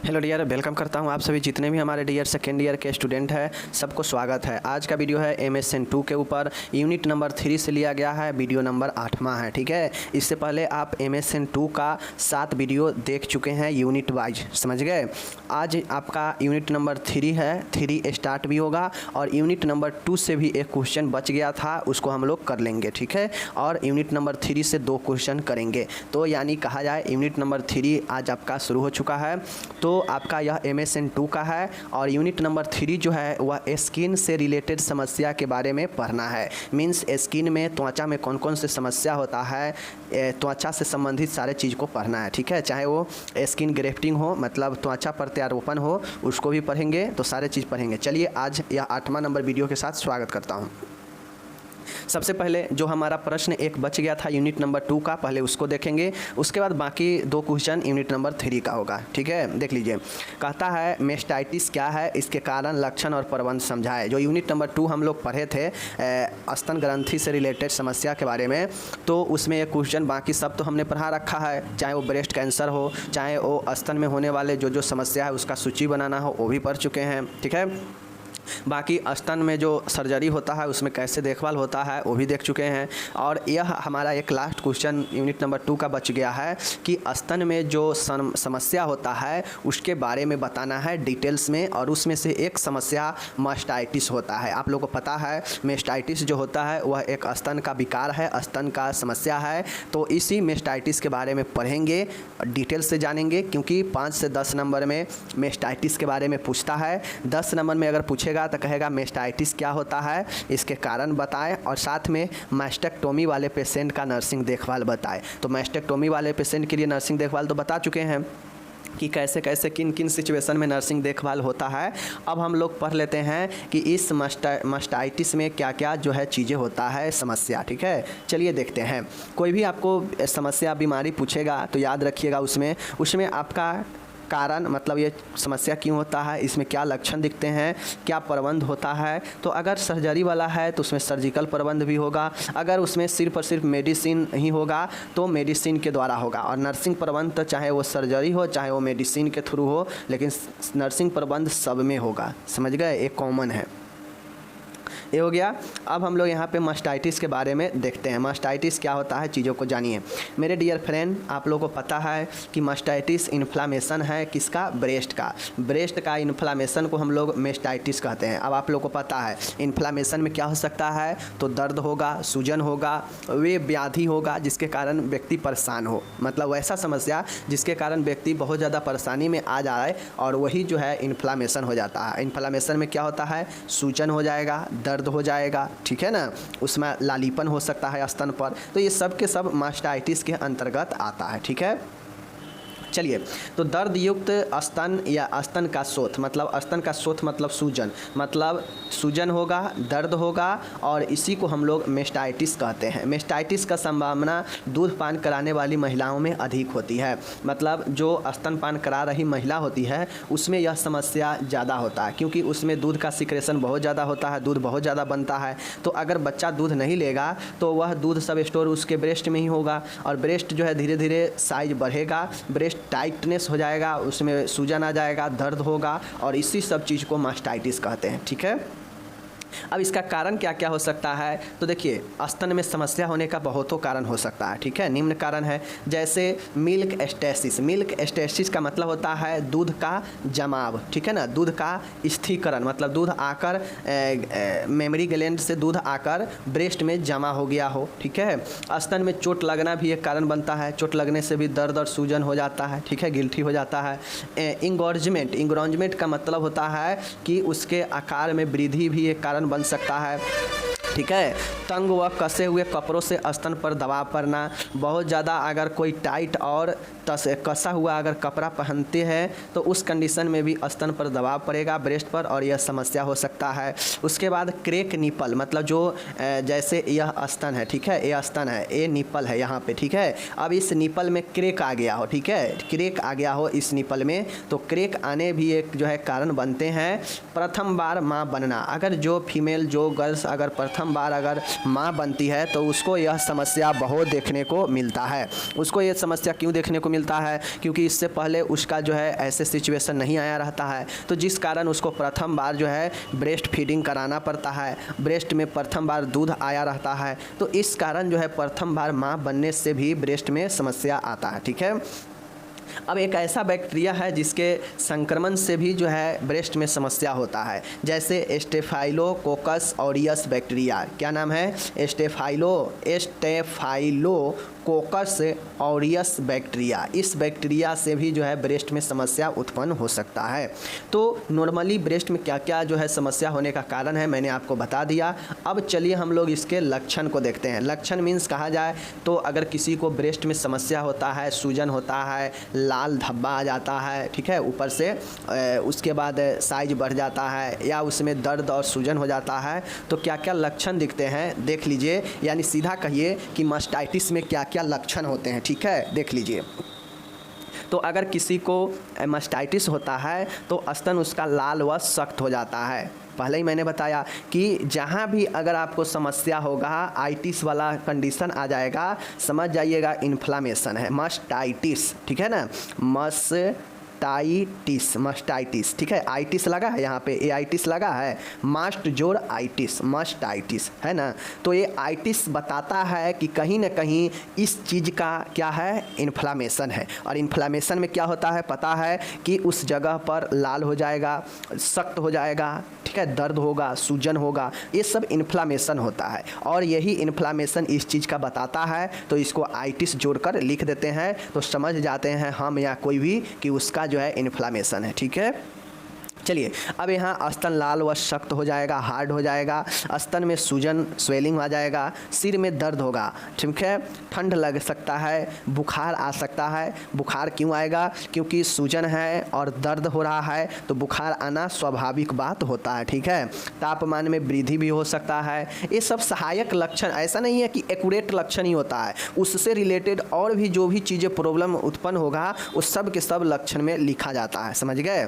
Hello dear, welcome करता हूं आप सभी जितने भी हमारे डियर सेकेंड ईयर के स्टूडेंट हैं, सबको स्वागत है। आज का वीडियो है MSN 2 के ऊपर, यूनिट नंबर 3 से लिया गया है, वीडियो नंबर 8वां है। ठीक है, इससे पहले आप MSN 2 का 7 वीडियो देख चुके हैं यूनिट वाइज, समझ गए। आज आपका यूनिट नंबर 3 है, 3 स्टार्ट भी होगा और यूनिट नंबर 2 से भी एक क्वेश्चन बच गया था, उसको हम लोग कर लेंगे। ठीक है, और यूनिट नंबर 3 से 2 क्वेश्चन करेंगे, तो यानी कहा जाए यूनिट नंबर 3 आज आपका शुरू हो चुका है। तो आपका यह MSN 2 का है और यूनिट नंबर 3 जो है वह स्किन से रिलेटेड समस्या के बारे में पढ़ना है। मीन्स स्किन में, त्वचा में कौन कौन से समस्या होता है, त्वचा से संबंधित सारे चीज़ को पढ़ना है। ठीक है, चाहे वो स्किन ग्रेफ्टिंग हो, मतलब त्वचा प्रत्यारोपण हो, उसको भी पढ़ेंगे, तो सारे चीज़ पढ़ेंगे। चलिए आज यह 8वां नंबर वीडियो के साथ स्वागत करता हूँ। सबसे पहले जो हमारा प्रश्न एक बच गया था यूनिट नंबर 2 का, पहले उसको देखेंगे, उसके बाद बाकी 2 क्वेश्चन यूनिट नंबर 3 का होगा। ठीक है, देख लीजिए। कहता है मेस्टाइटिस क्या है, इसके कारण, लक्षण और प्रबंध समझाए। जो यूनिट नंबर 2 हम लोग पढ़े थे स्तन ग्रंथि से रिलेटेड समस्या के बारे में, तो उसमें एक क्वेश्चन, बाकी सब तो हमने पढ़ा रखा है, चाहे वो ब्रेस्ट कैंसर हो, चाहे वो स्तन में होने वाले जो समस्या है उसका सूची बनाना हो, वो भी पढ़ चुके हैं। ठीक है, बाकी स्तन में जो सर्जरी होता है उसमें कैसे देखभाल होता है वो भी देख चुके हैं। और यह हमारा एक लास्ट क्वेश्चन यूनिट नंबर 2 का बच गया है कि स्तन में जो समस्या होता है उसके बारे में बताना है डिटेल्स में, और उसमें से एक समस्या मास्टाइटिस होता है। आप लोगों को पता है मेस्टाइटिस जो होता है वह एक स्तन का विकार है, स्तन का समस्या है। तो इसी मेस्टाइटिस के बारे में पढ़ेंगे, डिटेल्स से जानेंगे, क्योंकि 5 से 10 नंबर में मेस्टाइटिस के बारे में पूछता है। 10 नंबर में अगर पूछेगा तो कहेगा मेस्टाइटिस क्या होता है, इसके कारण बताएं, और साथ में मैस्टेक्टोमी वाले पेशेंट का नर्सिंग देखभाल बताएं। तो मैस्टेक्टोमी वाले पेशेंट के लिए नर्सिंग देखभाल तो बता चुके हैं कि कैसे कैसे किन किन सिचुएशन में नर्सिंग देखभाल होता है। अब हम लोग पढ़ लेते हैं कि इस मास्टाइटिस में क्या क्या जो है चीज़ें होता है, समस्या। ठीक है, चलिए देखते हैं। कोई भी आपको समस्या, बीमारी पूछेगा तो याद रखिएगा उसमें आपका कारण, मतलब ये समस्या क्यों होता है, इसमें क्या लक्षण दिखते हैं, क्या प्रबंध होता है। तो अगर सर्जरी वाला है तो उसमें सर्जिकल प्रबंध भी होगा, अगर उसमें सिर्फ और सिर्फ मेडिसिन ही होगा तो मेडिसिन के द्वारा होगा। और नर्सिंग प्रबंध तो चाहे वो सर्जरी हो चाहे वो मेडिसिन के थ्रू हो, लेकिन नर्सिंग प्रबंध सब में होगा, समझ गए, एक कॉमन है। ये हो गया। अब हम लोग यहाँ पे मास्टाइटिस के बारे में देखते हैं। मास्टाइटिस क्या होता है, चीज़ों को जानिए। मेरे डियर फ्रेंड, आप लोगों को पता है कि मास्टाइटिस इन्फ्लामेशन है किसका, ब्रेस्ट का। ब्रेस्ट का इन्फ्लामेशन को हम लोग मेस्टाइटिस कहते हैं। अब आप लोगों को पता है इन्फ्लामेशन में क्या हो सकता है, तो दर्द होगा, सूजन होगा, वे व्याधि होगा जिसके कारण व्यक्ति परेशान हो, मतलब वैसा समस्या जिसके कारण व्यक्ति बहुत ज़्यादा परेशानी में आ जाए, और वही जो है इन्फ्लामेशन हो जाता है। इन्फ्लामेशन में क्या होता है, सूजन हो जाएगा, दर्द हो जाएगा, ठीक है ना, उसमें लालीपन हो सकता है स्तन पर। तो ये सब के सब मास्टाइटिस के अंतर्गत आता है। ठीक है, चलिए। तो दर्द युक्त स्तन या स्तन का शोथ, मतलब स्तन का शोथ मतलब सूजन, मतलब सूजन होगा, दर्द होगा, और इसी को हम लोग मेस्टाइटिस कहते हैं। मेस्टाइटिस का संभावना दूध पान कराने वाली महिलाओं में अधिक होती है, मतलब जो स्तनपान करा रही महिला होती है उसमें यह समस्या ज़्यादा होता है, क्योंकि उसमें दूध का सिक्रेशन बहुत ज़्यादा होता है, दूध बहुत ज़्यादा बनता है। तो अगर बच्चा दूध नहीं लेगा तो वह दूध सब स्टोर उसके ब्रेस्ट में ही होगा, और ब्रेस्ट जो है धीरे धीरे साइज बढ़ेगा, ब्रेस्ट टाइटनेस हो जाएगा, उसमें सूजन आ जाएगा, दर्द होगा, और इसी सब चीज़ को मास्टाइटिस कहते हैं। ठीक है, अब इसका कारण क्या क्या हो सकता है, तो देखिए स्तन में समस्या होने का बहुतों कारण हो सकता है। ठीक है, निम्न कारण है, जैसे मिल्क स्टेसिस। मिल्क स्टेसिस का मतलब होता है दूध का जमाव, ठीक है ना, दूध का स्थिरीकरण, मतलब दूध आकर मेमोरी ग्लैंड से दूध आकर ब्रेस्ट में जमा हो गया हो। ठीक है, स्तन में चोट लगना भी एक कारण बनता है, चोट लगने से भी दर्द और सूजन हो जाता है। ठीक है, गिल्टी हो जाता है। इंगॉर्जमेंट का मतलब होता है कि उसके आकार में वृद्धि भी एक कारण बन सकता है। ठीक है, तंग व कसे हुए कपड़ों से स्तन पर दबाव पड़ना, बहुत ज़्यादा अगर कोई टाइट और कसा हुआ अगर कपड़ा पहनते हैं तो उस कंडीशन में भी स्तन पर दबाव पड़ेगा, ब्रेस्ट पर, और यह समस्या हो सकता है। उसके बाद क्रेक निपल, मतलब जो जैसे यह स्तन है, ठीक है, ये स्तन है, ये निपल है यहाँ पे। ठीक है, अब इस निपल में क्रेक आ गया हो, ठीक है, क्रेक आ गया हो इस निपल में, तो क्रेक आने भी एक जो है कारण बनते हैं। प्रथम बार माँ बनना, अगर जो फीमेल जो गर्ल्स अगर प्रथम प्रथम बार अगर माँ बनती है तो उसको यह समस्या बहुत देखने को मिलता है। उसको ये समस्या क्यों देखने को मिलता है? क्योंकि इससे पहले उसका जो है ऐसे सिचुएशन नहीं आया रहता है, तो जिस कारण उसको प्रथम बार जो है ब्रेस्ट फीडिंग कराना पड़ता है, ब्रेस्ट में प्रथम बार दूध आया रहता है, तो इस कारण जो है प्रथम बार माँ बनने से भी ब्रेस्ट में समस्या आता है। ठीक है। अब एक ऐसा बैक्टीरिया है जिसके संक्रमण से भी जो है ब्रेस्ट में समस्या होता है, जैसे स्टेफाइलोकोकस ऑरियस बैक्टीरिया। क्या नाम है? Staphylococcus aureus bacteria. इस बैक्टीरिया से भी जो है ब्रेस्ट में समस्या उत्पन्न हो सकता है। तो नॉर्मली ब्रेस्ट में क्या क्या जो है समस्या होने का कारण है मैंने आपको बता दिया। अब चलिए हम लोग इसके लक्षण को देखते हैं। लक्षण मीन्स कहा जाए तो अगर किसी को ब्रेस्ट में समस्या होता है, सूजन होता है, लाल धब्बा आ जाता है, ठीक है, ऊपर से उसके बाद साइज बढ़ जाता है या उसमें दर्द और सूजन हो जाता है, तो क्या क्या लक्षण दिखते हैं देख लीजिए। यानी सीधा कहिए कि मास्टाइटिस में क्या क्या लक्षण होते हैं। ठीक है, देख लीजिए। तो अगर किसी को मास्टाइटिस होता है तो स्तन उसका लाल व सख्त हो जाता है। पहले ही मैंने बताया कि जहाँ भी अगर आपको समस्या होगा, आइटिस वाला कंडीशन आ जाएगा, समझ जाइएगा इन्फ्लामेशन है, मास्टाइटिस। ठीक है ना, मास्टाइटिस। ठीक है, आइटिस लगा है यहाँ पे, ए आइटिस लगा है, मास्ट जोड़ आइटिस, मास्टाइटिस है ना। तो ये आइटिस बताता है कि कहीं ना कहीं इस चीज़ का क्या है, इन्फ्लामेशन है। और इन्फ्लामेशन में क्या होता है पता है कि उस जगह पर लाल हो जाएगा, सख्त हो जाएगा, ठीक है, दर्द होगा, सूजन होगा, ये सब इन्फ्लामेशन होता है। और यही इन्फ्लामेशन इस चीज़ का बताता है, तो इसको आइटिस जोड़कर लिख देते हैं तो समझ जाते हैं हम या कोई भी कि उसका जो है इन्फ्लामेशन है। ठीक है। चलिए, अब यहाँ स्तन लाल व सख्त हो जाएगा, हार्ड हो जाएगा, स्तन में सूजन स्वेलिंग आ जाएगा, सिर में दर्द होगा, ठीक है, ठंड लग सकता है, बुखार आ सकता है। बुखार क्यों आएगा? क्योंकि सूजन है और दर्द हो रहा है, तो बुखार आना स्वाभाविक बात होता है। ठीक है, तापमान में वृद्धि भी हो सकता है। ये सब सहायक लक्षण, ऐसा नहीं है कि एक्यूरेट लक्षण ही होता है, उससे रिलेटेड और भी जो भी चीज़ें प्रॉब्लम उत्पन्न होगा उस सब के सब लक्षण में लिखा जाता है। समझ गए?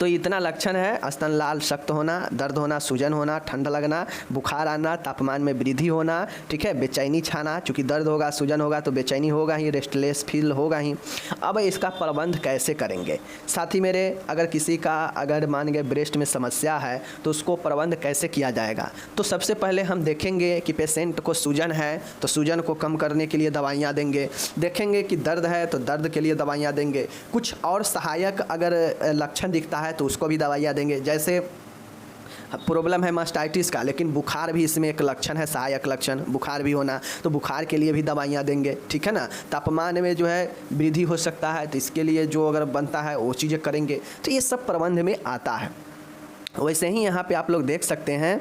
तो इतना लक्षण है, स्तन लाल सख्त होना, दर्द होना, सूजन होना, ठंड लगना, बुखार आना, तापमान में वृद्धि होना, ठीक है, बेचैनी छाना, चूँकि दर्द होगा, सूजन होगा तो बेचैनी होगा ही, रेस्टलेस फील होगा ही। अब इसका प्रबंध कैसे करेंगे साथी मेरे? अगर किसी का अगर मान गए ब्रेस्ट में समस्या है तो उसको प्रबंध कैसे किया जाएगा? तो सबसे पहले हम देखेंगे कि पेशेंट को सूजन है तो सूजन को कम करने के लिए दवाइयाँ देंगे, देखेंगे कि दर्द है तो दर्द के लिए दवाइयाँ देंगे, कुछ और सहायक अगर लक्षण दिखता है तो उसको भी दवाइयाँ देंगे। जैसे प्रॉब्लम है मास्टाइटिस का, लेकिन बुखार भी इसमें एक लक्षण है, सहायक लक्षण, बुखार भी होना, तो बुखार के लिए भी दवाइयाँ देंगे। ठीक है ना, तापमान में जो है वृद्धि हो सकता है तो इसके लिए जो अगर बनता है वो चीज़ें करेंगे। तो ये सब प्रबंध में आता है। वैसे ही यहाँ पे आप लोग देख सकते हैं,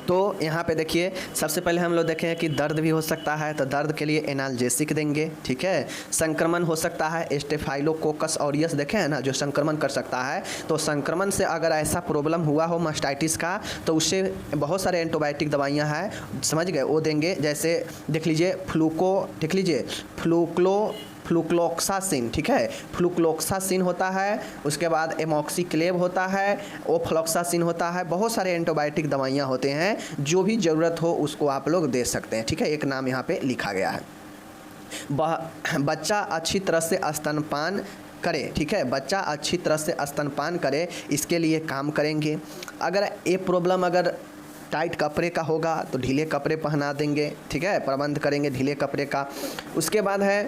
तो यहाँ पे देखिए सबसे पहले हम लोग देखें कि दर्द भी हो सकता है तो दर्द के लिए एनाल्जेसिक देंगे। ठीक है, संक्रमण हो सकता है, स्टेफाइलोकोकस ऑरियस देखे हैं ना जो संक्रमण कर सकता है, तो संक्रमण से अगर ऐसा प्रॉब्लम हुआ हो मास्टाइटिस का तो उससे बहुत सारे एंटीबायोटिक दवाइयाँ हैं, समझ गए, वो देंगे। जैसे देख लीजिए फ्लूक्लोक्सासिन, ठीक है, फ्लूक्लोक्सासिन होता है, उसके बाद एमॉक्सीक्लेव होता है, ओफ्लॉक्सासिन होता है, बहुत सारे एंटीबायोटिक दवाइयाँ होते हैं, जो भी ज़रूरत हो उसको आप लोग दे सकते हैं। ठीक है, एक नाम यहाँ पे लिखा गया है। बच्चा अच्छी तरह से स्तनपान करे, ठीक है, बच्चा अच्छी तरह से स्तनपान करे, इसके लिए काम करेंगे। अगर ये प्रॉब्लम अगर टाइट कपड़े का होगा तो ढीले कपड़े पहना देंगे, ठीक है, प्रबंध करेंगे ढीले कपड़े का। उसके बाद है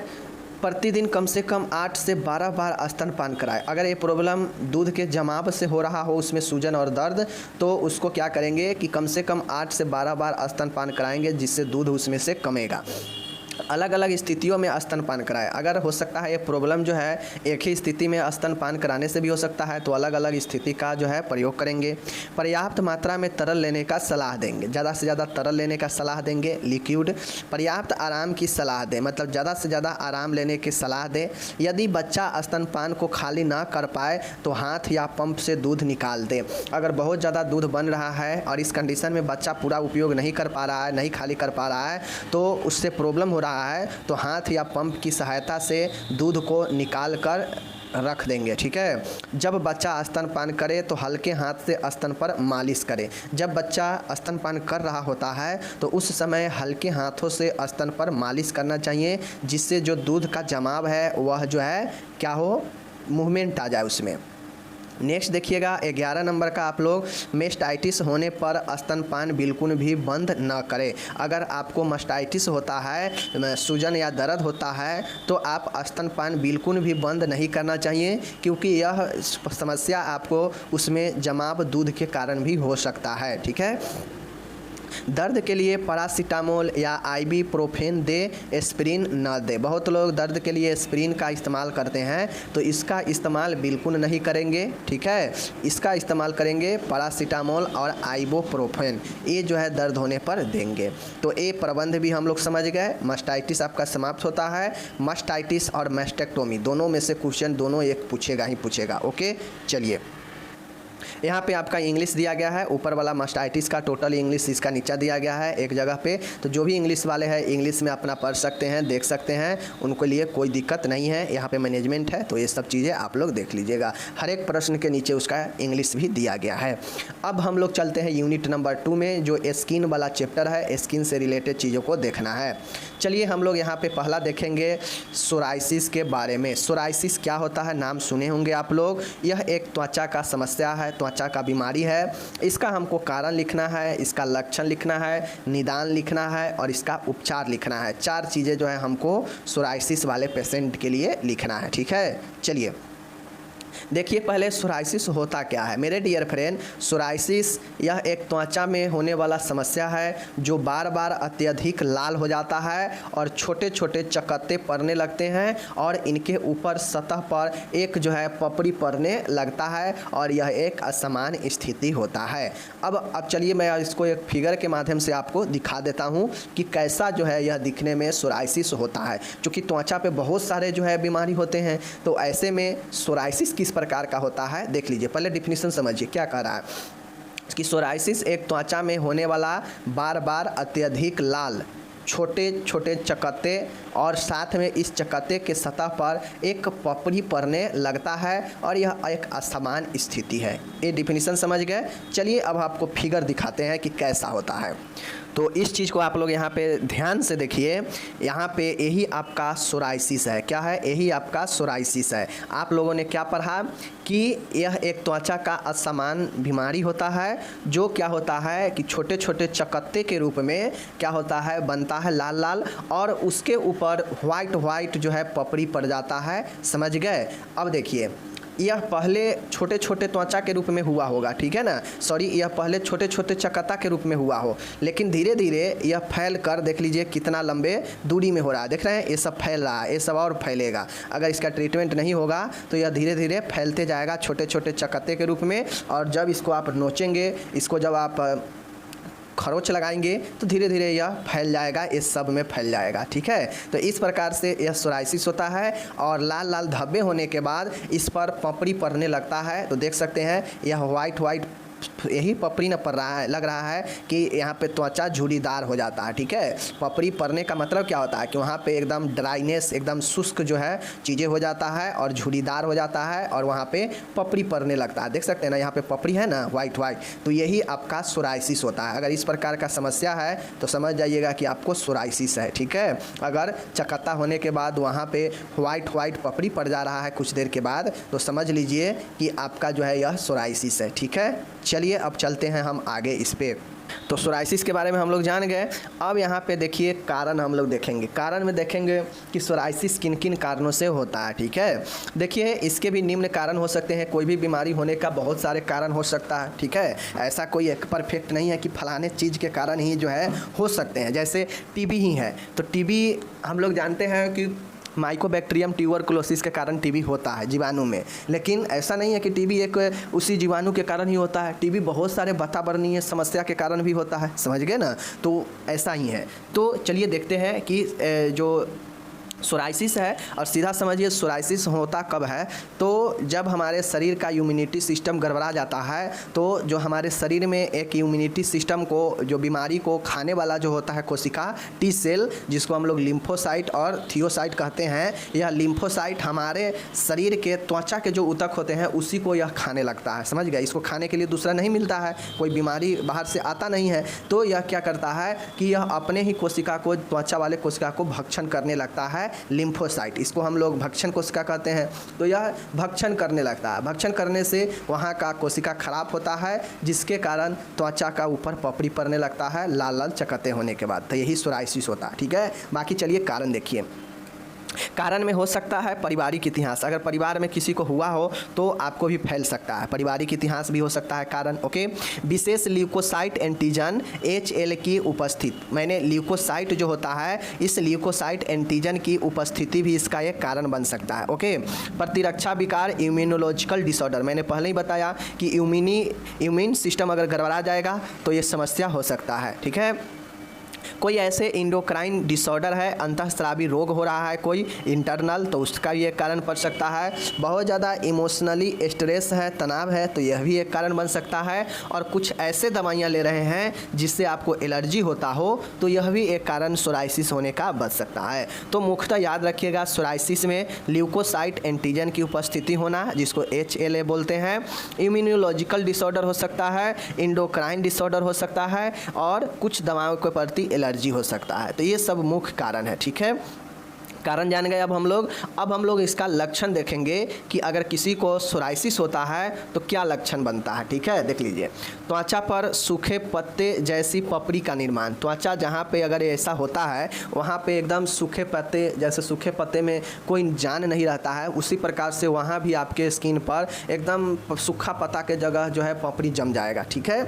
प्रतिदिन कम से कम 8 से 12 बार स्तनपान कराएं। अगर ये प्रॉब्लम दूध के जमाव से हो रहा हो, उसमें सूजन और दर्द, तो उसको क्या करेंगे कि कम से कम 8 से 12 बार स्तनपान कराएंगे, जिससे दूध उसमें से कमेगा। अलग अलग स्थितियों में स्तनपान कराएं। अगर हो सकता है ये प्रॉब्लम जो है एक ही स्थिति में स्तनपान कराने से भी हो सकता है, तो अलग अलग स्थिति का जो है प्रयोग करेंगे। पर्याप्त मात्रा में तरल लेने का सलाह देंगे, ज़्यादा से ज़्यादा तरल लेने का सलाह देंगे, लिक्विड। पर्याप्त आराम की सलाह दें, मतलब ज़्यादा से ज़्यादा आराम लेने की सलाह दें। यदि बच्चा स्तनपान को खाली ना कर पाए तो हाथ या पंप से दूध निकाल दें। अगर बहुत ज़्यादा दूध बन रहा है और इस कंडीशन में बच्चा पूरा उपयोग नहीं कर पा रहा है, नहीं खाली कर पा रहा है, तो उससे प्रॉब्लम हो रहा है, तो हाथ या पंप की सहायता से दूध को निकाल कर रख देंगे। ठीक है। जब बच्चा स्तनपान करे तो हल्के हाथ से स्तन पर मालिश करे। जब बच्चा स्तनपान कर रहा होता है तो उस समय हल्के हाथों से स्तन पर मालिश करना चाहिए, जिससे जो दूध का जमाव है वह जो है क्या हो, मूवमेंट आ जाए उसमें। नेक्स्ट देखिएगा 11 नंबर का, आप लोग मेस्टाइटिस होने पर स्तनपान बिल्कुल भी बंद न करें। अगर आपको मेस्टाइटिस होता है, सूजन या दर्द होता है, तो आप स्तनपान बिल्कुल भी बंद नहीं करना चाहिए, क्योंकि यह समस्या आपको उसमें जमाव दूध के कारण भी हो सकता है। ठीक है। दर्द के लिए पैरासीटामोल या आइबुप्रोफेन दे, एस्पिरिन न दे। बहुत लोग दर्द के लिए एस्पिरिन का इस्तेमाल करते हैं, तो इसका इस्तेमाल बिल्कुल नहीं करेंगे। ठीक है। इसका इस्तेमाल करेंगे पैरासीटामोल और आइबुप्रोफेन, ये जो है दर्द होने पर देंगे। तो ये प्रबंध भी हम लोग समझ गए। मास्टाइटिस आपका समाप्त होता है। मास्टाइटिस और मैस्टेक्टोमी दोनों में से क्वेश्चन दोनों एक पूछेगा ही पूछेगा। ओके, चलिए यहाँ पे आपका इंग्लिश दिया गया है, ऊपर वाला मास्टाइटिस का टोटल इंग्लिश इसका नीचा दिया गया है एक जगह पे। तो जो भी इंग्लिश वाले हैं इंग्लिश में अपना पढ़ सकते हैं, देख सकते हैं, उनके लिए कोई दिक्कत नहीं है। यहाँ पे मैनेजमेंट है, तो ये सब चीज़ें आप लोग देख लीजिएगा। हर एक प्रश्न के नीचे उसका इंग्लिश भी दिया गया है। अब हम लोग चलते हैं यूनिट नंबर 2 में, जो स्किन वाला चैप्टर है। स्किन से रिलेटेड चीज़ों को देखना है। चलिए हम लोग यहाँ पे पहला देखेंगे सोराइसिस के बारे में। सोराइसिस क्या होता है, नाम सुने होंगे आप लोग। यह एक त्वचा का समस्या है, त्वचा का बीमारी है। इसका हमको कारण लिखना है, इसका लक्षण लिखना है, निदान लिखना है और इसका उपचार लिखना है। 4 चीज़ें जो है हमको सोराइसिस वाले पेशेंट के लिए लिखना है। ठीक है। चलिए देखिए पहले सोराइसिस होता क्या है मेरे डियर फ्रेंड। सोराइसिस यह एक त्वचा में होने वाला समस्या है, जो बार बार अत्यधिक लाल हो जाता है और छोटे छोटे चकत्ते पड़ने लगते हैं और इनके ऊपर सतह पर एक जो है पपड़ी पड़ने लगता है और यह एक असमान स्थिति होता है। अब चलिए मैं इसको एक फिगर के माध्यम से आपको दिखा देता हूँ कि कैसा जो है यह दिखने में सोराइसिस होता है। क्योंकि त्वचा पे बहुत सारे जो है बीमारी होते हैं, तो ऐसे में सोराइसिस किस प्रकार का होता है देख लीजिए। पहले डिफिनीशन समझिए क्या कह रहा है कि सोराइसिस एक त्वचा में होने वाला बार बार अत्यधिक लाल छोटे छोटे चकत्ते और साथ में इस चकत्ते के सतह पर एक पपड़ी पड़ने लगता है और यह एक असमान स्थिति है। ये डिफिनीशन समझ गए। चलिए अब आपको फिगर दिखाते हैं कि कैसा होता है। तो इस चीज़ को आप लोग यहाँ पे ध्यान से देखिए। यहाँ पे यही आपका सोराइसिस है। क्या है, यही आपका सोराइसिस है। आप लोगों ने क्या पढ़ा कि यह एक त्वचा का असमान बीमारी होता है, जो क्या होता है कि छोटे छोटे चकत्ते के रूप में क्या होता है, बनता है लाल लाल और उसके ऊपर वाइट वाइट जो है पपड़ी पड़ जाता है। समझ गए। अब देखिए यह पहले छोटे छोटे त्वचा के रूप में हुआ होगा, ठीक है ना, सॉरी, यह पहले छोटे छोटे चकत्ता के रूप में हुआ हो, लेकिन धीरे धीरे यह फैल कर देख लीजिए कितना लंबे दूरी में हो रहा है। देख रहे हैं ये सब फैल रहा है, ये सब और फैलेगा। अगर इसका ट्रीटमेंट नहीं होगा तो यह धीरे धीरे फैलते जाएगा छोटे छोटे चकत्ते के रूप में, और जब इसको आप नोचेंगे, इसको जब आप खरोच लगाएंगे तो धीरे धीरे यह फैल जाएगा, इस सब में फैल जाएगा। ठीक है। तो इस प्रकार से यह सोराइसिस होता है और लाल लाल धब्बे होने के बाद इस पर पपड़ी पड़ने लगता है। तो देख सकते हैं यह वाइट वाइट यही पपड़ी न पड़ रहा है, लग रहा है कि यहाँ पे त्वचा झुर्रीदार हो जाता है। ठीक है। पपड़ी पड़ने का मतलब क्या होता है कि वहाँ पे एकदम ड्राइनेस, एकदम शुष्क जो है चीज़ें हो जाता है और झुर्रीदार हो जाता है और वहाँ पे पपड़ी पड़ने लगता है। देख सकते हैं ना, यहाँ पे पपड़ी है ना वाइट वाइट, तो यही आपका सोराइसिस होता है। अगर इस प्रकार का समस्या है तो समझ जाइएगा कि आपको सोराइसिस है। ठीक है। अगर चकत्ता होने के बाद वहाँ पे वाइट वाइट पपड़ी पड़ जा रहा है कुछ देर के बाद, तो समझ लीजिए कि आपका जो है यह सोराइसिस है। ठीक है। चलिए अब चलते हैं हम आगे इस पे। तो सोराइसिस के बारे में हम लोग जान गए। अब यहाँ पे देखिए कारण हम लोग देखेंगे। कारण में देखेंगे कि सोराइसिस किन किन कारणों से होता है। ठीक है। देखिए इसके भी निम्न कारण हो सकते हैं। कोई भी बीमारी होने का बहुत सारे कारण हो सकता है। ठीक है। ऐसा कोई एक परफेक्ट नहीं है कि फलाने चीज़ के कारण ही जो है हो सकते हैं। जैसे टीबी ही है, तो टीबी हम लोग जानते हैं कि माइकोबैक्टीरियम ट्यूबरकुलोसिस के कारण टीबी होता है जीवाणु में, लेकिन ऐसा नहीं है कि टीबी एक उसी जीवाणु के कारण ही होता है। टीबी बहुत सारे वातावरणीय समस्या के कारण भी होता है। समझ गए ना। तो ऐसा ही है। तो चलिए देखते हैं कि जो सोराइसिस है, और सीधा समझिए सोराइसिस होता कब है, तो जब हमारे शरीर का इम्यूनिटी सिस्टम गड़बड़ा जाता है तो जो हमारे शरीर में एक इम्यूनिटी सिस्टम को, जो बीमारी को खाने वाला जो होता है कोशिका टी सेल, जिसको हम लोग लिम्फोसाइट और थियोसाइट कहते हैं, यह लिम्फोसाइट हमारे शरीर के त्वचा के जो ऊतक होते हैं उसी को यह खाने लगता है। समझ गए? इसको खाने के लिए दूसरा नहीं मिलता है, कोई बीमारी बाहर से आता नहीं है, तो यह क्या करता है कि यह अपने ही कोशिका को, त्वचा वाले कोशिका को भक्षण करने लगता है। लिम्फोसाइट, इसको हम लोग भक्षण कोशिका कहते हैं। तो यह भक्षण करने लगता है। भक्षण करने से वहाँ का कोशिका खराब होता है, जिसके कारण त्वचा का ऊपर पपड़ी पड़ने लगता है लाल लाल चकत्ते होने के बाद। तो यही सोराइसिस होता है। ठीक है, बाकी चलिए कारण देखिए। कारण में हो सकता है पारिवारिक इतिहास, अगर परिवार में किसी को हुआ हो तो आपको भी फैल सकता है। पारिवारिक इतिहास भी हो सकता है कारण। ओके, विशेष ल्यूकोसाइट एंटीजन HL की उपस्थित, मैंने ल्यूकोसाइट जो होता है, इस ल्यूकोसाइट एंटीजन की उपस्थिति भी इसका एक कारण बन सकता है। ओके, प्रतिरक्षा विकार, इम्यूनोलॉजिकल डिसऑर्डर, मैंने पहले ही बताया कि इम्यून सिस्टम अगर गड़बड़ा जाएगा तो ये समस्या हो सकता है। ठीक है, कोई ऐसे इंडोक्राइन डिसऑर्डर है, अंतःस्रावी रोग हो रहा है कोई इंटरनल, तो उसका ये कारण पड़ सकता है। बहुत ज़्यादा इमोशनली स्ट्रेस है, तनाव है, तो यह भी एक कारण बन सकता है। और कुछ ऐसे दवाइयाँ ले रहे हैं जिससे आपको एलर्जी होता हो, तो यह भी एक कारण सोराइसिस होने का बच सकता है। तो मुख्यतः याद रखिएगा, सोराइसिस में ल्यूकोसाइट एंटीजन की उपस्थिति होना, जिसको HLA बोलते हैं, इम्यूनोलॉजिकल डिसऑर्डर हो सकता है, इंडोक्राइन डिसऑर्डर हो सकता है, और कुछ दवाओं के प्रति एलर्जी हो सकता है। तो ये सब मुख्य कारण है। ठीक है, कारण जान गए। अब हम लोग इसका लक्षण देखेंगे कि अगर किसी को सोराइसिस होता है तो क्या लक्षण बनता है। ठीक है, देख लीजिए। त्वचा पर सूखे पत्ते जैसी पपड़ी का निर्माण, त्वचा जहाँ पे अगर ऐसा होता है वहाँ पे एकदम सूखे पत्ते, जैसे सूखे पत्ते में कोई जान नहीं रहता है, उसी प्रकार से वहाँ भी आपके स्किन पर एकदम सूखा पत्ता के जगह जो है पपड़ी जम जाएगा। ठीक है,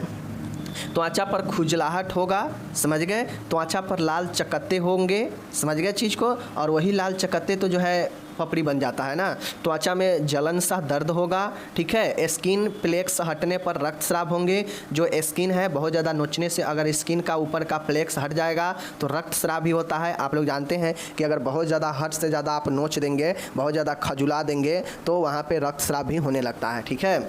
त्वचा पर खुजलाहट होगा, समझ गए, त्वचा पर लाल चकत्ते होंगे, समझ गए चीज़ को, और वही लाल चकत्ते तो जो है पपड़ी बन जाता है ना। त्वचा में जलन सा दर्द होगा। ठीक है, स्किन प्लेक्स हटने पर रक्तस्राव होंगे, जो स्किन है बहुत ज़्यादा नोचने से अगर स्किन का ऊपर का प्लेक्स हट जाएगा तो रक्तस्राव भी होता है। आप लोग जानते हैं कि अगर बहुत ज़्यादा हद से ज़्यादा आप नोच देंगे, बहुत ज़्यादा खजुला देंगे, तो वहाँ पर रक्तस्राव भी होने लगता है। ठीक है,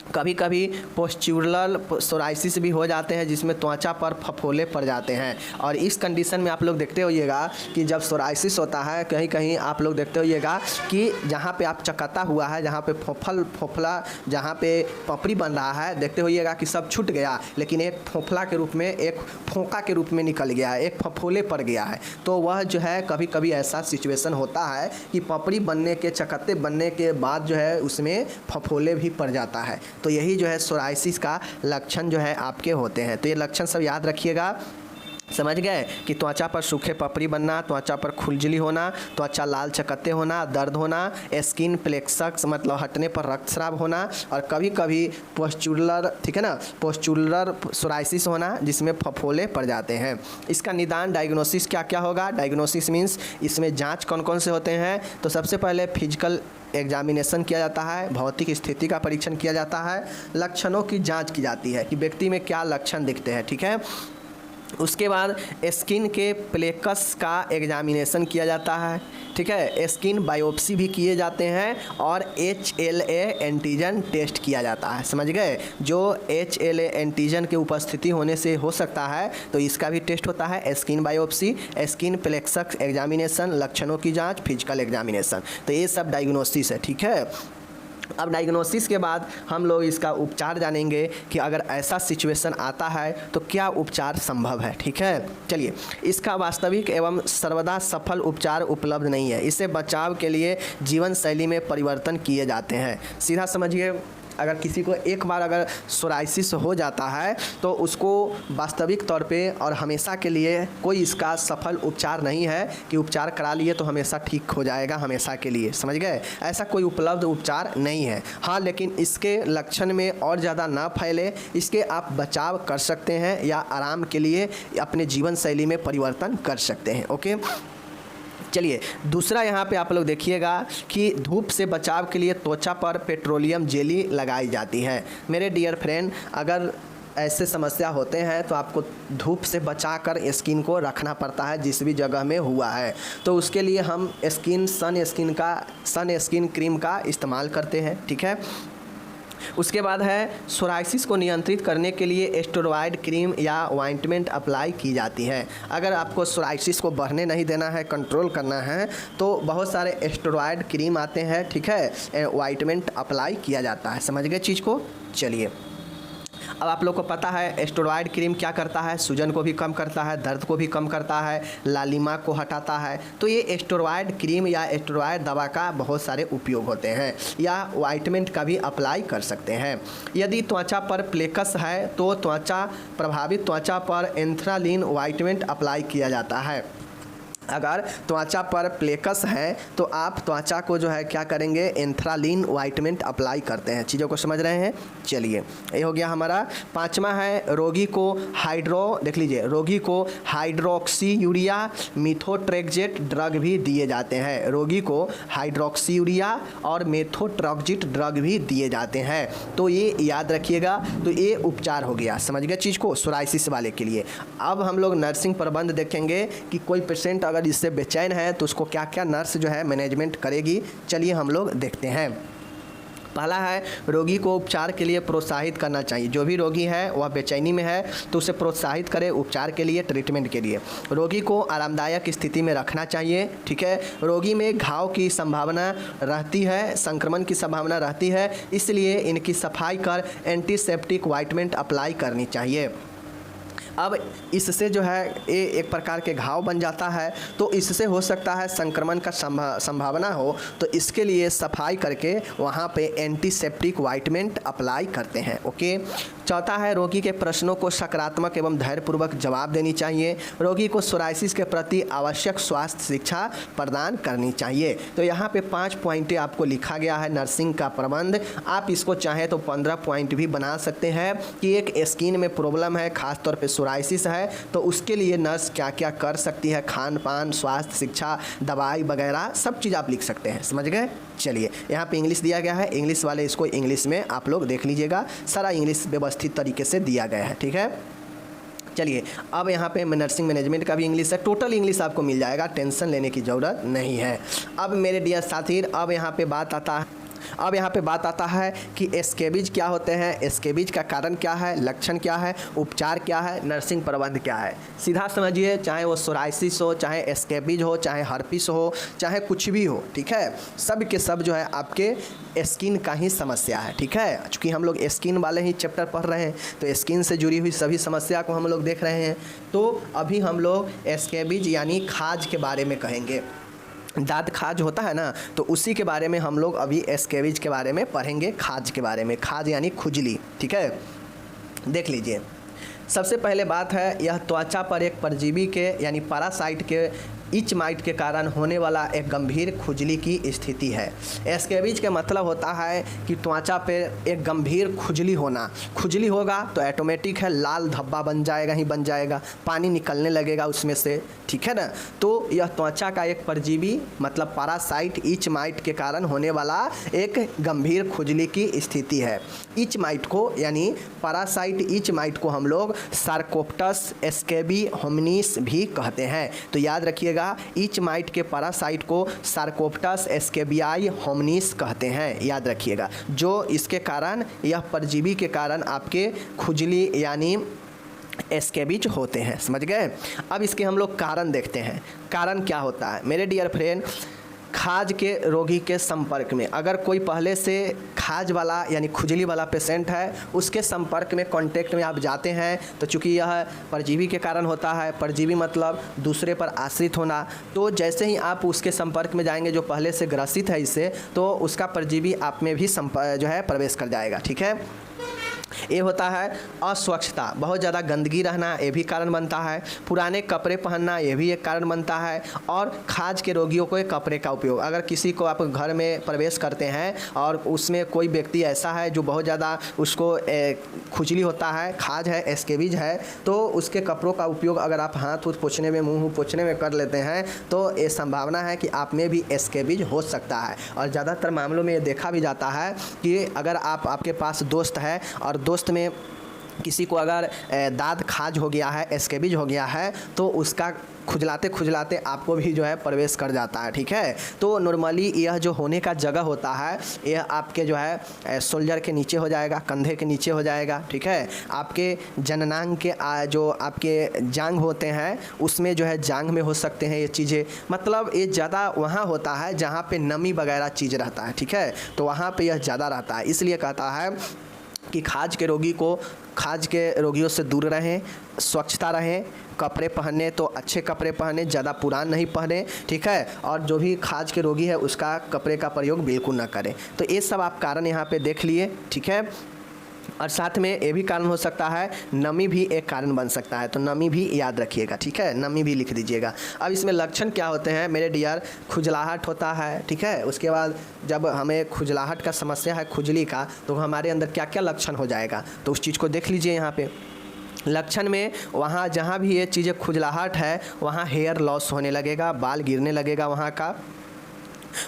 कभी कभी पोस्चुरल सोराइसिस भी हो जाते हैं, जिसमें त्वचा पर फफोले पड़ जाते हैं। और इस कंडीशन में आप लोग देखते होइएगा कि जब सोराइसिस होता है, कहीं कहीं आप लोग देखते होइएगा कि जहाँ पे आप चकत्ता हुआ है, जहाँ पे फोफला जहाँ पे पपड़ी बन रहा है, देखते होइएगा कि सब छूट गया, लेकिन एक फोफला के रूप में, एक फोका के रूप में निकल गया है, एक फफोले पड़ गया है। तो वह जो है कभी कभी ऐसा सिचुएशन होता है कि पपड़ी बनने के, चकत्ते बनने के बाद जो है उसमें फफोले भी पड़ जाता है। तो यही जो है सोराइसिस का लक्षण जो है आपके होते हैं। तो ये लक्षण सब याद रखिएगा। समझ गए कि त्वचा पर सूखे पपड़ी बनना, त्वचा पर खुजली होना, त्वचा लाल चकत्ते होना, दर्द होना, स्किन प्लेक्सस मतलब हटने पर रक्तस्राव होना, और कभी कभी पोस्चुलर, ठीक है ना, पोस्चुलर सोराइसिस होना, जिसमें फफोले पड़ जाते हैं। इसका निदान, डायग्नोसिस क्या क्या होगा। डायग्नोसिस मीन्स इसमें जांच कौन कौन से होते हैं। तो सबसे पहले फिजिकल एग्जामिनेशन किया जाता है, भौतिक स्थिति का परीक्षण किया जाता है, लक्षणों की जांच की जाती है कि व्यक्ति में क्या लक्षण दिखते हैं। ठीक है, उसके बाद स्किन के प्लेक्स का एग्जामिनेशन किया जाता है। ठीक है, स्किन बायोप्सी भी किए जाते हैं, और HLA एंटीजन टेस्ट किया जाता है। समझ गए, जो HLA एंटीजन की उपस्थिति होने से हो सकता है, तो इसका भी टेस्ट होता है, skin biopsy, skin plaques examination, लक्षणों की जांच, फिजिकल एग्जामिनेशन। तो ये सब डायग्नोसिस है। ठीक है, अब डायग्नोसिस के बाद हम लोग इसका उपचार जानेंगे कि अगर ऐसा सिचुएशन आता है तो क्या उपचार संभव है। ठीक है, चलिए, इसका वास्तविक एवं सर्वदा सफल उपचार उपलब्ध नहीं है। इससे बचाव के लिए जीवन शैली में परिवर्तन किए जाते हैं। सीधा समझिए, अगर किसी को एक बार अगर सोराइसिस हो जाता है तो उसको वास्तविक तौर पे और हमेशा के लिए कोई इसका सफल उपचार नहीं है कि उपचार करा लिए तो हमेशा ठीक हो जाएगा हमेशा के लिए। समझ गए, ऐसा कोई उपलब्ध उपचार नहीं है। हाँ, लेकिन इसके लक्षण में और ज़्यादा ना फैले, इसके आप बचाव कर सकते हैं या आराम के लिए अपने जीवन शैली में परिवर्तन कर सकते हैं। ओके, चलिए, दूसरा यहाँ पे आप लोग देखिएगा कि धूप से बचाव के लिए त्वचा पर पेट्रोलियम जेली लगाई जाती है। मेरे डियर फ्रेंड, अगर ऐसे समस्या होते हैं तो आपको धूप से बचाकर स्किन को रखना पड़ता है जिस भी जगह में हुआ है। तो उसके लिए हम सन स्किन क्रीम का इस्तेमाल करते हैं, ठीक है। उसके बाद है सोराइसिस को नियंत्रित करने के लिए स्टेरॉयड क्रीम या ऑइंटमेंट अप्लाई की जाती है। अगर आपको सोराइसिस को बढ़ने नहीं देना है, कंट्रोल करना है, तो बहुत सारे स्टेरॉयड क्रीम आते हैं, ठीक है, ऑइंटमेंट अप्लाई किया जाता है। समझ गए चीज़ को। चलिए, अब आप लोग को पता है स्टेरॉयड क्रीम क्या करता है, सूजन को भी कम करता है, दर्द को भी कम करता है, लालिमा को हटाता है। तो ये स्टेरॉयड क्रीम या स्टेरॉयड दवा का बहुत सारे उपयोग होते हैं, या ऑइंटमेंट का भी अप्लाई कर सकते हैं। यदि त्वचा पर प्लेकस है तो प्रभावित त्वचा पर एंथ्रालिन ऑइंटमेंट अप्लाई किया जाता है। अगर त्वचा पर प्लेकस है तो आप त्वचा को जो है क्या करेंगे, एंथ्रालिन ऑइंटमेंट अप्लाई करते हैं। चीज़ों को समझ रहे हैं। चलिए, ये हो गया हमारा। पांचवा है रोगी को देख लीजिए, रोगी को हाइड्रोक्सी यूरिया मेथोट्रेक्सेट ड्रग भी दिए जाते हैं। रोगी को हाइड्रोक्सी यूरिया और मेथोट्रेक्सेट ड्रग भी दिए जाते हैं। तो ये याद रखिएगा। तो ये उपचार हो गया, समझ गए चीज़ को, सोराइसिस वाले के लिए। अब हम लोग नर्सिंग प्रबंध देखेंगे कि कोई पेशेंट अगर इससे बेचैन है तो उसको क्या क्या नर्स जो है मैनेजमेंट करेगी। चलिए हम लोग देखते हैं। पहला है, रोगी को उपचार के लिए प्रोत्साहित करना चाहिए। जो भी रोगी है वह बेचैनी में है तो उसे प्रोत्साहित करें उपचार के लिए, ट्रीटमेंट के लिए। रोगी को आरामदायक स्थिति में रखना चाहिए, ठीक है। रोगी में घाव की संभावना रहती है, संक्रमण की संभावना रहती है, इसलिए इनकी सफाई कर एंटीसेप्टिक ऑइंटमेंट अप्लाई करनी चाहिए। अब इससे जो है ये एक प्रकार के घाव बन जाता है, तो इससे हो सकता है संक्रमण का संभावना हो, तो इसके लिए सफाई करके वहाँ पे एंटीसेप्टिक ऑइंटमेंट अप्लाई करते हैं। ओके। चौथा है, रोगी के प्रश्नों को सकारात्मक एवं धैर्यपूर्वक जवाब देनी चाहिए। रोगी को सोराइसिस के प्रति आवश्यक स्वास्थ्य शिक्षा प्रदान करनी चाहिए। तो यहाँ पे 5 पॉइंटें आपको लिखा गया है नर्सिंग का प्रबंध। आप इसको चाहें तो 15 पॉइंट भी बना सकते हैं कि एक स्किन में प्रॉब्लम है, खासतौर पे सोराइसिस है, तो उसके लिए नर्स क्या क्या कर सकती है, खान पान, स्वास्थ्य शिक्षा, दवाई वगैरह सब चीज़ आप लिख सकते हैं। समझ गए। चलिए, यहाँ पे इंग्लिश दिया गया है, इंग्लिश वाले इसको इंग्लिश में आप लोग देख लीजिएगा, सारा इंग्लिश व्यवस्थित तरीके से दिया गया है, ठीक है। चलिए, अब यहाँ पे नर्सिंग मैनेजमेंट का भी इंग्लिश है, टोटल इंग्लिश आपको मिल जाएगा, टेंशन लेने की ज़रूरत नहीं है। अब मेरे डियर साथी, अब यहाँ पे बात आता है कि स्कैबिज क्या होते हैं, स्कैबिज का कारण क्या है, लक्षण क्या है, उपचार क्या है, नर्सिंग प्रबंध क्या है। सीधा समझिए, चाहे वो सोराइसिस हो, चाहे स्कैबिज हो, चाहे हर्पिस हो, चाहे कुछ भी हो, ठीक है, सब के सब जो है आपके स्किन का ही समस्या है, ठीक है। चूँकि हम लोग स्किन वाले ही चैप्टर पढ़ रहे हैं तो स्किन से जुड़ी हुई सभी समस्या को हम लोग देख रहे हैं। तो अभी हम लोग स्कैबिज यानी खाज के बारे में कहेंगे। दांत खाज होता है ना, तो उसी के बारे में हम लोग अभी स्कैबिज के बारे में पढ़ेंगे, खाज के बारे में। खाज यानी खुजली, ठीक है। देख लीजिए, सबसे पहले बात है, यह त्वचा पर एक परजीवी के यानी पैरासाइट के इच माइट के कारण होने वाला एक गंभीर खुजली की स्थिति है। स्कैबिज का मतलब होता है कि त्वचा पे एक गंभीर खुजली होना। खुजली होगा तो ऑटोमेटिक है लाल धब्बा बन जाएगा, पानी निकलने लगेगा उसमें से, ठीक है ना। तो यह त्वचा का एक परजीवी मतलब पैरासाइट इच माइट के कारण होने वाला एक गंभीर खुजली की स्थिति है। इच माइट को यानी पैरासाइट इच माइट को हम लोग सार्कोप्टस स्कैबी होमिनिस भी कहते हैं। तो याद रखिएगा, इच माइट के पैरासाइट को सार्कोप्टस स्कैबियाई होमिनिस कहते हैं, याद रखिएगा। जो इसके कारण, यह परजीवी के कारण आपके खुजली यानी स्कैबिज होते हैं। समझ गए। अब इसके हम लोग कारण देखते हैं। कारण क्या होता है मेरे डियर फ्रेंड, खाज के रोगी के संपर्क में अगर कोई पहले से खाज वाला यानी खुजली वाला पेशेंट है, उसके संपर्क में कांटेक्ट में आप जाते हैं, तो चूंकि यह परजीवी के कारण होता है, परजीवी मतलब दूसरे पर आश्रित होना, तो जैसे ही आप उसके संपर्क में जाएंगे जो पहले से ग्रसित है इससे, तो उसका परजीवी आप में भी जो है प्रवेश कर जाएगा, ठीक है। ये होता है अस्वच्छता, बहुत ज़्यादा गंदगी रहना, ये भी कारण बनता है। पुराने कपड़े पहनना, ये भी एक कारण बनता है। और खाज के रोगियों को कपड़े का उपयोग, अगर किसी को आप घर में प्रवेश करते हैं और उसमें कोई व्यक्ति ऐसा है जो बहुत ज़्यादा उसको खुजली होता है, खाज है, स्कैबिज है, तो उसके कपड़ों का उपयोग अगर आप हाथ पोंछने में, मुँह पोंछने में कर लेते हैं तो ये संभावना है कि आप में भी स्कैबिज हो सकता है। और ज़्यादातर मामलों में ये देखा भी जाता है कि अगर आपके पास दोस्त है और दोस्त में किसी को अगर दाँत खाज हो गया है, स्कैबिज हो गया है, तो उसका खुजलाते खुजलाते आपको भी जो है प्रवेश कर जाता है, ठीक है। तो नॉर्मली यह जो होने का जगह होता है, यह आपके जो है शोल्डर के नीचे हो जाएगा, कंधे के नीचे हो जाएगा, ठीक है। आपके जननांग के जो आपके जांघ होते हैं उसमें जो है जांघ में हो सकते हैं ये चीज़ें। मतलब ये ज़्यादा वहाँ होता है जहाँ पे नमी वगैरह चीज़ रहता है, ठीक है। तो वहाँ पे यह ज़्यादा रहता है, इसलिए कहता है कि खाज के रोगियों से दूर रहें, स्वच्छता रहें, कपड़े पहने तो अच्छे कपड़े पहने, ज़्यादा पुरान नहीं पहने, ठीक है। और जो भी खाज के रोगी है उसका कपड़े का प्रयोग बिल्कुल ना करें। तो ये सब आप कारण यहाँ पे देख लिए, ठीक है। और साथ में ये भी कारण हो सकता है, नमी भी एक कारण बन सकता है, तो नमी भी याद रखिएगा, ठीक है, नमी भी लिख दीजिएगा। अब इसमें लक्षण क्या होते हैं मेरे डियर? खुजलाहट होता है, ठीक है। उसके बाद जब हमें खुजलाहट का समस्या है, खुजली का, तो हमारे अंदर क्या क्या लक्षण हो जाएगा, तो उस चीज़ को देख लीजिए यहाँ पे। लक्षण में वहाँ जहाँ भी ये चीज़ें खुजलाहट है वहाँ हेयर लॉस होने लगेगा, बाल गिरने लगेगा,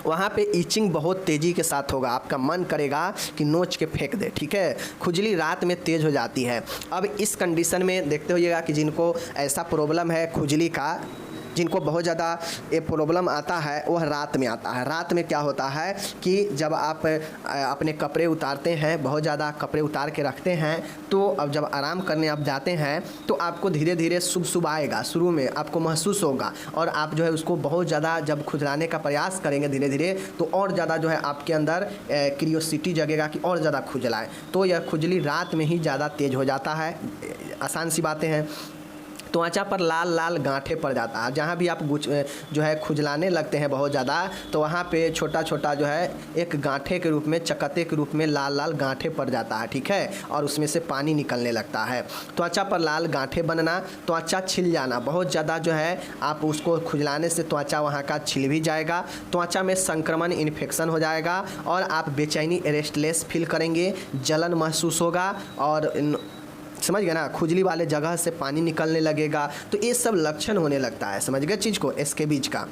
वहाँ पे ईचिंग बहुत तेज़ी के साथ होगा, आपका मन करेगा कि नोच के फेंक दे, ठीक है। खुजली रात में तेज़ हो जाती है। अब इस कंडीशन में देखते होइएगा कि जिनको ऐसा प्रॉब्लम है खुजली का, जिनको बहुत ज़्यादा ये प्रॉब्लम आता है, वह रात में आता है। रात में क्या होता है कि जब आप अपने कपड़े उतारते हैं, बहुत ज़्यादा कपड़े उतार के रखते हैं, तो अब जब आराम करने आप जाते हैं तो आपको धीरे धीरे शुभ आएगा, शुरू में आपको महसूस होगा, और आप जो है उसको बहुत ज़्यादा जब खुजलाने का प्रयास करेंगे धीरे धीरे, तो और ज़्यादा जो है आपके अंदर क्यूरियोसिटी जगेगा कि और ज़्यादा खुजलाए। तो यह खुजली रात में ही ज़्यादा तेज़ हो जाता है, आसान सी बातें हैं। त्वचा पर लाल लाल गांठे पड़ जाता है, जहाँ भी आप जो है खुजलाने लगते हैं बहुत ज़्यादा, तो वहाँ पे छोटा छोटा जो है एक गांठे के रूप में, चकत्ते के रूप में लाल लाल गांठे पड़ जाता है, ठीक है। और उसमें से पानी निकलने लगता है। त्वचा पर लाल गांठे बनना, त्वचा छिल जाना, बहुत ज़्यादा जो है आप उसको खुजलाने से त्वचा वहाँ का छिल भी जाएगा, त्वचा में संक्रमण इन्फेक्शन हो जाएगा, और आप बेचैनी रेस्टलेस फील करेंगे, जलन महसूस होगा, और समझ गए ना, खुजली वाले जगह से पानी निकलने लगेगा। तो ये सब लक्षण होने लगता है, समझ गए चीज़ को, इसके बीच का।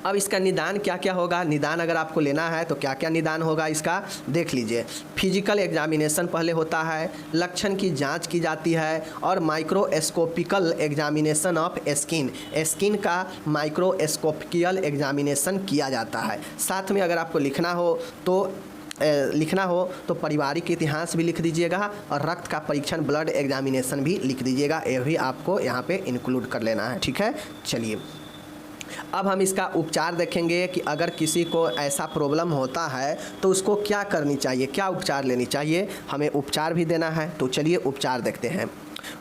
अब इसका निदान क्या क्या होगा? निदान अगर आपको लेना है तो क्या क्या निदान होगा इसका देख लीजिए। फिजिकल एग्जामिनेशन पहले होता है, लक्षण की जांच की जाती है, और माइक्रोस्कोपिकल एग्जामिनेशन ऑफ स्किन का माइक्रोस्कोपिकल एग्जामिनेशन किया जाता है। साथ में अगर आपको लिखना हो तो पारिवारिक इतिहास भी लिख दीजिएगा, और रक्त का परीक्षण ब्लड एग्जामिनेशन भी लिख दीजिएगा, ये भी आपको यहाँ पे इंक्लूड कर लेना है, ठीक है। चलिए अब हम इसका उपचार देखेंगे कि अगर किसी को ऐसा प्रॉब्लम होता है तो उसको क्या करनी चाहिए, क्या उपचार लेनी चाहिए, हमें उपचार भी देना है। तो चलिए उपचार देखते हैं।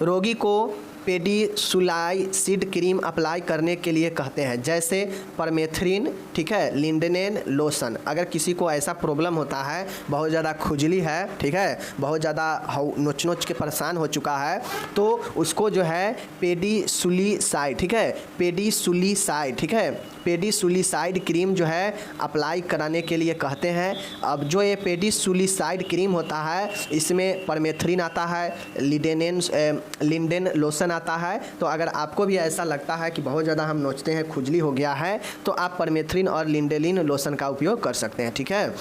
रोगी को पेडिसुलाइसिड क्रीम अप्लाई करने के लिए कहते हैं, जैसे परमेथ्रिन, ठीक है, लिंडेनेन लोशन। अगर किसी को ऐसा प्रॉब्लम होता है, बहुत ज़्यादा खुजली है, ठीक है, बहुत ज़्यादा नोच नोच के परेशान हो चुका है, तो उसको जो है पेडिसुलिसाइड, ठीक है, पेडिसुलिसाइड, ठीक है, पेडिसुलिसाइड क्रीम जो है अप्लाई कराने के लिए कहते हैं। अब जो ये पेडिसुलिसाइड क्रीम होता है इसमें परमेथ्रिन आता है, लिंडेन लोशन आता है। तो अगर आपको भी ऐसा लगता है कि बहुत ज़्यादा हम नोचते हैं, खुजली हो गया है, तो आप परमेथ्रिन और लिंडेलिन लोशन का उपयोग कर सकते हैं, ठीक है।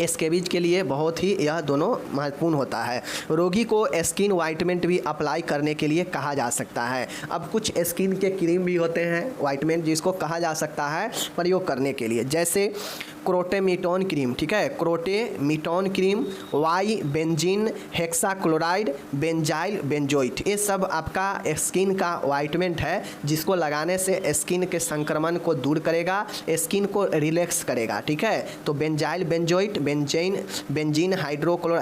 स्कैबिज के लिए बहुत ही यह दोनों महत्वपूर्ण होता है। रोगी को स्किन वाइटमेंट भी अप्लाई करने के लिए कहा जा सकता है। अब कुछ स्किन के क्रीम भी होते हैं वाइटमेंट, जिसको कहा जा सकता है प्रयोग करने के लिए, जैसे क्रोटेमिटोन क्रीम, ठीक है, crotamiton cream, Y benzene hexachloride, benzyl benzoate, ये सब आपका स्किन का वाइटमेंट है, जिसको लगाने से स्किन के संक्रमण को दूर करेगा, स्किन को रिलैक्स करेगा, ठीक है। तो बेंजाइल बेंजोइट, बेंजीन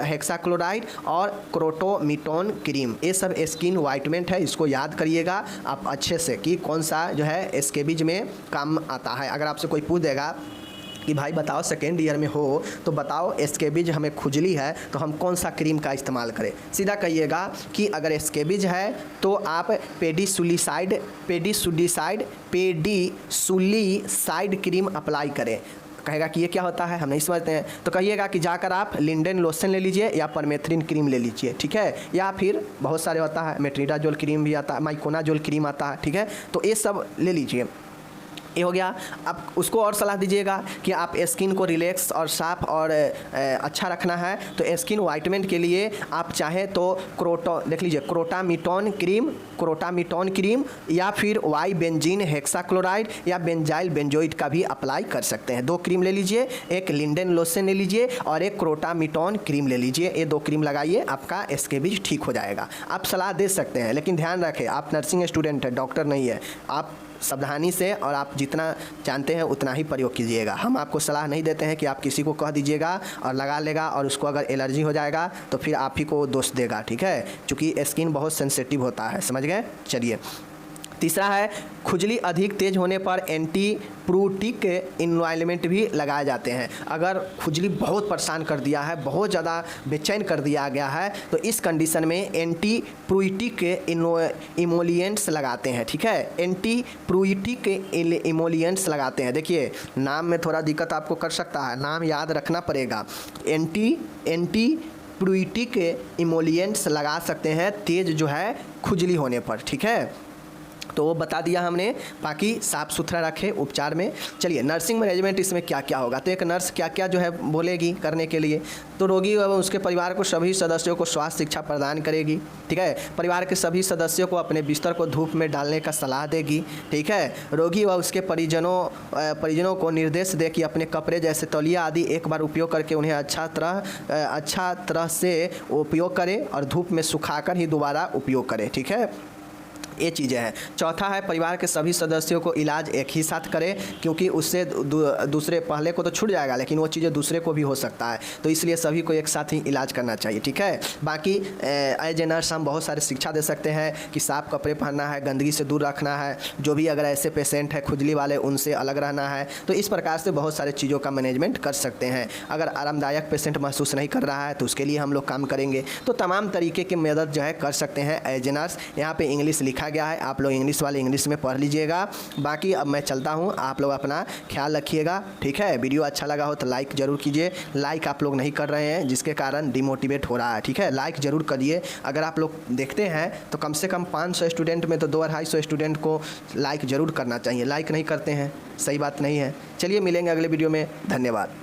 हेक्साक्लोराइड और क्रोटोमिटोन क्रीम, ये सब स्किन वाइटमेंट है, इसको याद करिएगा आप अच्छे से कि कौन सा जो है स्कैबिज में काम आता है। अगर आपसे कोई पूछ देगा कि भाई बताओ सेकेंड ईयर में हो तो बताओ स्कैबिज हमें खुजली है तो हम कौन सा क्रीम का इस्तेमाल करें, सीधा कहिएगा कि अगर स्कैबिज है तो आप पेडिसुलिसाइड क्रीम अप्लाई करें। कहेगा कि ये क्या होता है, हम नहीं समझते हैं, तो कहिएगा कि जाकर आप लिंडेन लोशन ले लीजिए या परमेथ्रिन क्रीम ले लीजिए, ठीक है, या फिर बहुत सारे होता है, मेट्रिडाजोल क्रीम भी आता है, माइकोनाजोल क्रीम आता है, ठीक है, तो ये सब ले लीजिए। ये हो गया। अब उसको और सलाह दीजिएगा कि आप स्किन को रिलैक्स और साफ और अच्छा रखना है, तो स्किन वाइटमेंट के लिए आप चाहें तो देख लीजिए क्रोटामिटॉन क्रीम या फिर वाई बेंजीन हेक्साक्लोराइड या बेंजाइल बेंजोइड का भी अप्लाई कर सकते हैं। 2 क्रीम ले लीजिए, एक लिंडेन लोशन ले लीजिए और एक क्रोटामिटॉन क्रीम ले लीजिए। ये 2 क्रीम लगाइए, आपका स्कैबिज ठीक हो जाएगा। आप सलाह दे सकते हैं, लेकिन ध्यान रखें आप नर्सिंग स्टूडेंट है, डॉक्टर नहीं है। आप सावधानी से और आप जितना जानते हैं उतना ही प्रयोग कीजिएगा। हम आपको सलाह नहीं देते हैं कि आप किसी को कह दीजिएगा और लगा लेगा और उसको अगर एलर्जी हो जाएगा तो फिर आप ही को दोष देगा, ठीक है, क्योंकि स्किन बहुत सेंसिटिव होता है, समझ गए। चलिए, तीसरा है खुजली अधिक तेज होने पर एंटीप्रूटिक इन्वायरमेंट भी लगाए जाते हैं। अगर खुजली बहुत परेशान कर दिया है, बहुत ज़्यादा बेचैन कर दिया गया है, तो इस कंडीशन में एंटीप्रूटिक इमोलिएंट्स लगाते हैं, ठीक है। एंटीप्रूटिक इमोलिएंट्स लगाते हैं। देखिए नाम में थोड़ा दिक्कत आपको कर सकता है, नाम याद रखना पड़ेगा। एंटीप्रूटिक इमोलिएंट्स लगा सकते हैं तेज जो है खुजली होने पर, ठीक है। तो वो बता दिया हमने, बाकी साफ़ सुथरा रखें उपचार में। चलिए, नर्सिंग मैनेजमेंट इसमें क्या क्या होगा, तो एक नर्स क्या क्या जो है बोलेगी करने के लिए, तो रोगी एवं उसके परिवार को सभी सदस्यों को स्वास्थ्य शिक्षा प्रदान करेगी, ठीक है। परिवार के सभी सदस्यों को अपने बिस्तर को धूप में डालने का सलाह देगी, ठीक है। रोगी व उसके परिजनों को निर्देश दे कि अपने कपड़े जैसे तौलिया आदि एक बार उपयोग करके उन्हें अच्छा तरह से उपयोग करें और धूप में सुखाकर ही दोबारा उपयोग करें, ठीक है। ये चीज़ें हैं। चौथा है परिवार के सभी सदस्यों को इलाज एक ही साथ करें, क्योंकि उससे दूसरे पहले को तो छूट जाएगा लेकिन वो चीज़ें दूसरे को भी हो सकता है, तो इसलिए सभी को एक साथ ही इलाज करना चाहिए, ठीक है। बाकी एज ए नर्स हम बहुत सारे शिक्षा दे सकते हैं कि साफ़ कपड़े पहनना है, गंदगी से दूर रखना है, जो भी अगर ऐसे पेशेंट है खुजली वाले उनसे अलग रहना है। तो इस प्रकार से बहुत सारे चीज़ों का मैनेजमेंट कर सकते हैं। अगर आरामदायक पेशेंट महसूस नहीं कर रहा है तो उसके लिए हम लोग काम करेंगे। तो तमाम तरीके की मदद जो है कर सकते हैं एज ए नर्स। यहाँ पर इंग्लिश लिखा गया है, आप लोग इंग्लिश वाले इंग्लिश में पढ़ लीजिएगा। बाकी अब मैं चलता हूँ, आप लोग अपना ख्याल रखिएगा, ठीक है। वीडियो अच्छा लगा हो तो लाइक ज़रूर कीजिए। लाइक आप लोग नहीं कर रहे हैं जिसके कारण डिमोटिवेट हो रहा है, ठीक है। लाइक ज़रूर करिए। अगर आप लोग देखते हैं तो कम से कम 500 स्टूडेंट में तो 200-250 स्टूडेंट को लाइक ज़रूर करना चाहिए। लाइक नहीं करते हैं, सही बात नहीं है। चलिए मिलेंगे अगले वीडियो में, धन्यवाद।